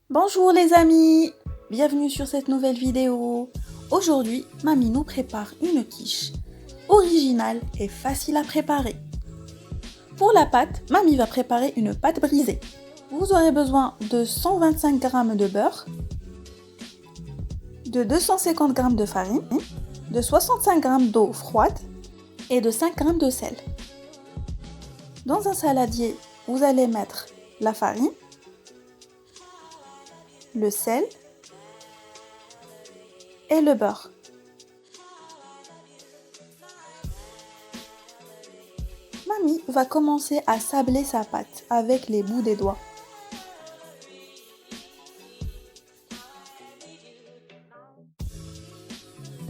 Bonjour les amis, bienvenue sur cette nouvelle vidéo. Aujourd'hui, Mamie nous prépare une quiche originale et facile à préparer. Pour la pâte, Mamie va préparer une pâte brisée. Vous aurez besoin de 125 g de beurre, de 250 g de farine, de 65 g d'eau froide et de 5 g de sel. Dans un saladier, vous allez mettre la farine, le sel et le beurre. Mamie va commencer à sabler sa pâte avec les bouts des doigts.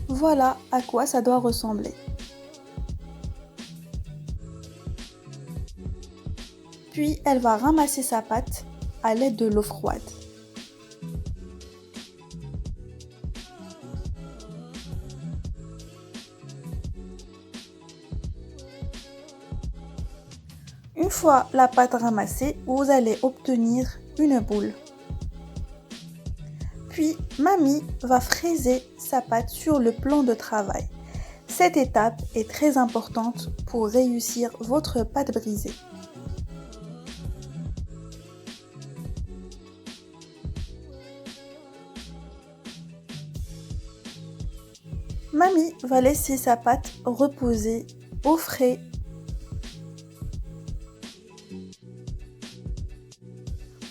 Voilà à quoi ça doit ressembler. Puis elle va ramasser sa pâte à l'aide de l'eau froide. Une fois la pâte ramassée, vous allez obtenir une boule. Puis, Mamie va fraiser sa pâte sur le plan de travail. Cette étape est très importante pour réussir votre pâte brisée. Mamie va laisser sa pâte reposer au frais.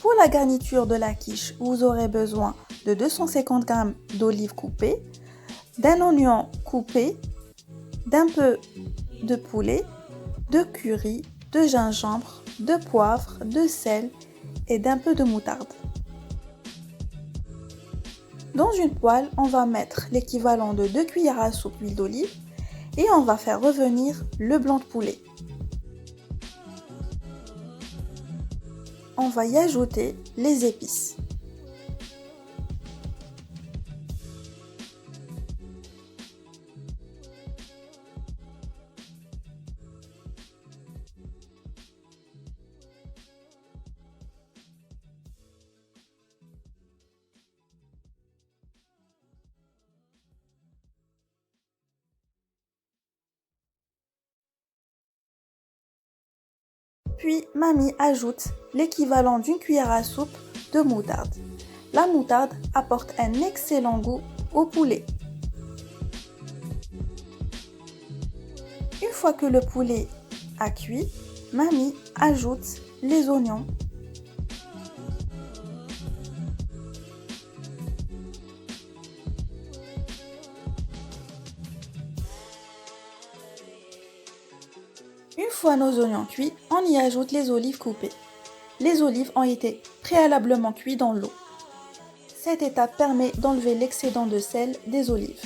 Pour la garniture de la quiche, vous aurez besoin de 250 g d'olives coupées, d'un oignon coupé, d'un peu de poulet, de curry, de gingembre, de poivre, de sel et d'un peu de moutarde. Dans une poêle, on va mettre l'équivalent de 2 cuillères à soupe d'huile d'olive et on va faire revenir le blanc de poulet. On va y ajouter les épices. Puis, Mamie ajoute l'équivalent d'une cuillère à soupe de moutarde. La moutarde apporte un excellent goût au poulet. Une fois que le poulet a cuit, Mamie ajoute les oignons. Une fois nos oignons cuits, on y ajoute les olives coupées. Les olives ont été préalablement cuites dans l'eau. Cette étape permet d'enlever l'excédent de sel des olives.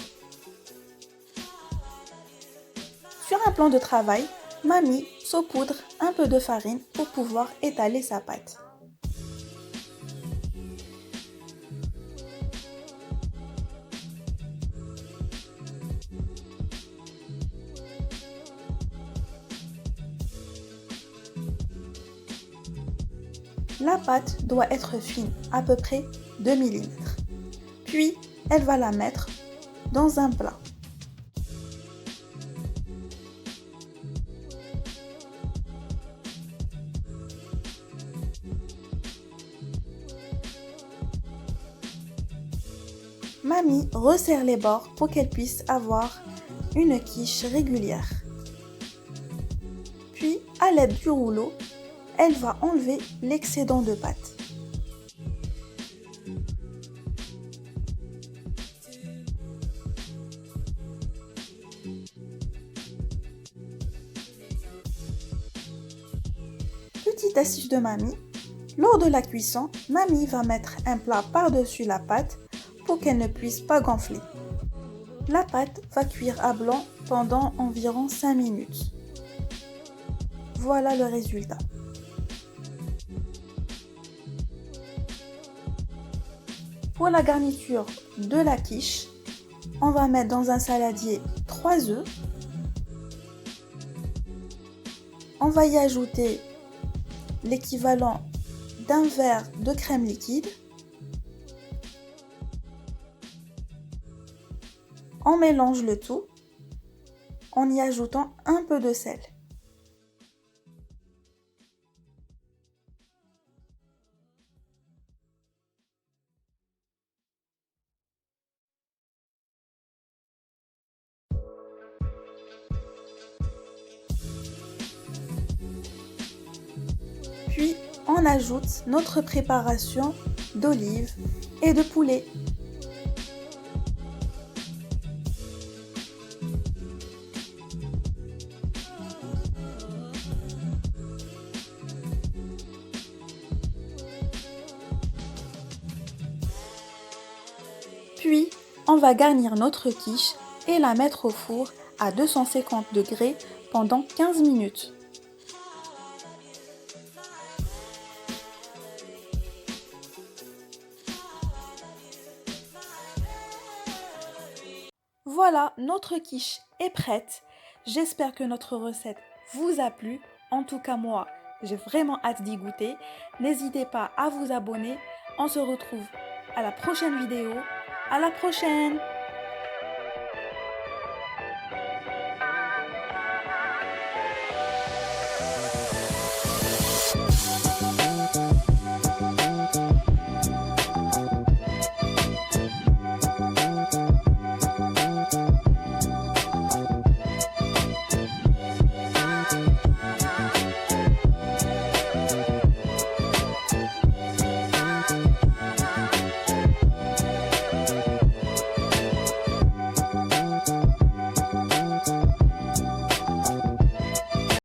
Sur un plan de travail, Mamie saupoudre un peu de farine pour pouvoir étaler sa pâte. La pâte doit être fine, à peu près 2 mm. Puis, elle va la mettre dans un plat. Mamie resserre les bords pour qu'elle puisse avoir une quiche régulière. Puis, à l'aide du rouleau, elle va enlever l'excédent de pâte. Petite astuce de Mamie, lors de la cuisson, Mamie va mettre un plat par-dessus la pâte pour qu'elle ne puisse pas gonfler. La pâte va cuire à blanc pendant environ 5 minutes. Voilà le résultat. Pour la garniture de la quiche, on va mettre dans un saladier 3 œufs. On va y ajouter l'équivalent d'un verre de crème liquide On mélange le tout en y ajoutant un peu de sel. Puis, on ajoute notre préparation d'olives et de poulet. Puis, on va garnir notre quiche et la mettre au four à 250 degrés pendant 15 minutes. Voilà, notre quiche est prête. J'espère que notre recette vous a plu. En tout cas, moi, j'ai vraiment hâte d'y goûter. N'hésitez pas à vous abonner. On se retrouve à la prochaine vidéo. À la prochaine!